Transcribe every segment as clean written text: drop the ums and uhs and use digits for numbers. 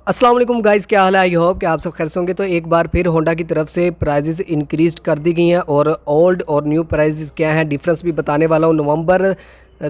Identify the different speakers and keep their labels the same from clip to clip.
Speaker 1: अस्सलाम वालेकुम गाइज़, क्या हाल है। आई होप कि आप सब खैर से होंगे। तो एक बार फिर होंडा की तरफ से प्राइजेस इंक्रीज कर दी गई हैं और ओल्ड और न्यू प्राइजेस क्या हैं डिफरेंस भी बताने वाला हूँ। नवंबर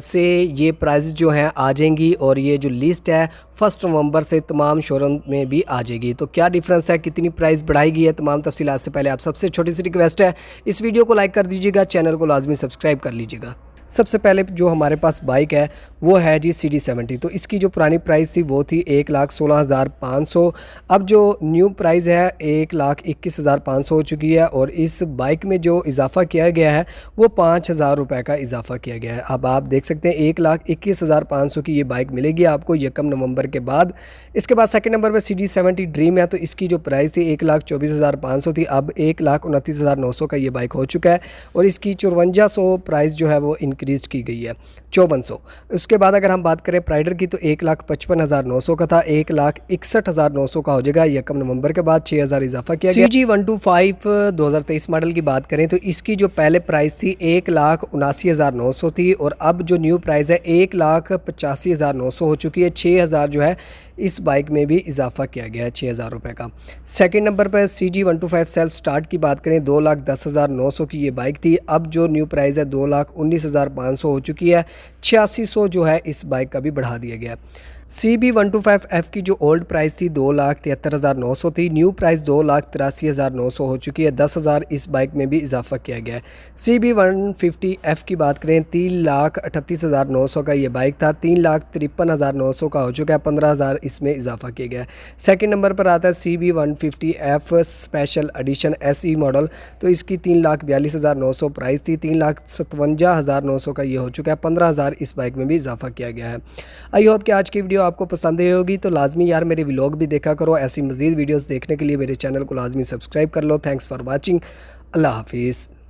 Speaker 1: से ये प्राइजेस जो हैं आ जाएंगी और ये जो लिस्ट है 1 नवंबर से तमाम शोरूम में भी आ जाएगी। तो क्या डिफरेंस है, कितनी प्राइस बढ़ाई गई है, तमाम तफसीलात से पहले आप सबसे छोटी सी रिक्वेस्ट है, इस वीडियो को लाइक कर दीजिएगा, चैनल को लाजमी सब्सक्राइब कर लीजिएगा। सबसे पहले जो हमारे पास बाइक है वो है जी CD70। तो इसकी जो पुरानी प्राइस थी वो थी 1,16,500। अब जो न्यू प्राइस है 1,21,500 हो चुकी है और इस बाइक में जो इजाफ़ा किया गया है वो 5,000 रुपये का इजाफ़ा किया गया है। अब आप देख सकते हैं 1,21,500 की ये बाइक मिलेगी आपको 1 नवंबर के बाद। इसके बाद सेकंड नंबर पर CD70 ड्रीम है। तो इसकी जो प्राइस थी 1,24,500 थी, अब 1,29,900 का ये बाइक हो चुका है और इसकी 5400 प्राइस जो है वो इंक्रीज की गई है 5400। उसके बाद अगर हम बात करें प्राइडर की तो 1,55,900 का था, 1,61,900 का हो जाएगा 1 नवंबर के बाद 6,000 इजाफा किया गया। CG125 2023 मॉडल की बात करें तो इसकी जो पहले प्राइस थी 1,79,900 थी और अब जो न्यू प्राइस है 1,85,900 हो चुकी है। 6,000 जो है इस बाइक में भी इजाफा किया गया है 6,000 रुपये का। सेकंड नंबर पर CG125 सेल्फ स्टार्ट की बात करें 2,10,900 की ये बाइक थी, अब जो न्यू प्राइस है 2,19,500 हो चुकी है। 8600 जो है इस बाइक का भी बढ़ा दिया गया। CB125F की जो ओल्ड प्राइस थी 2,73,900 थी, न्यू प्राइस 2,83,900 हो चुकी है। 10,000 इस बाइक में भी इजाफा किया गया है। CB150F की बात करें 3,38,900 का ये बाइक था, 3,53,900 का हो चुका है। 15,000 इसमें इजाफा किया गया है। सेकंड नंबर पर आता है CB150F special edition SE model. तो इसकी 3,42,900 प्राइस थी, 3,57,900 का ये हो चुका है। 15,000 इस बाइक में भी इजाफा किया गया है। आई होप कि आज की वीडियो आपको पसंद आई होगी। तो लाजमी यार मेरे व्लॉग भी देखा करो, ऐसी मज़ीद वीडियोस देखने के लिए मेरे चैनल को लाजमी सब्सक्राइब कर लो। Thanks for watching. अल्लाह हाफिज़।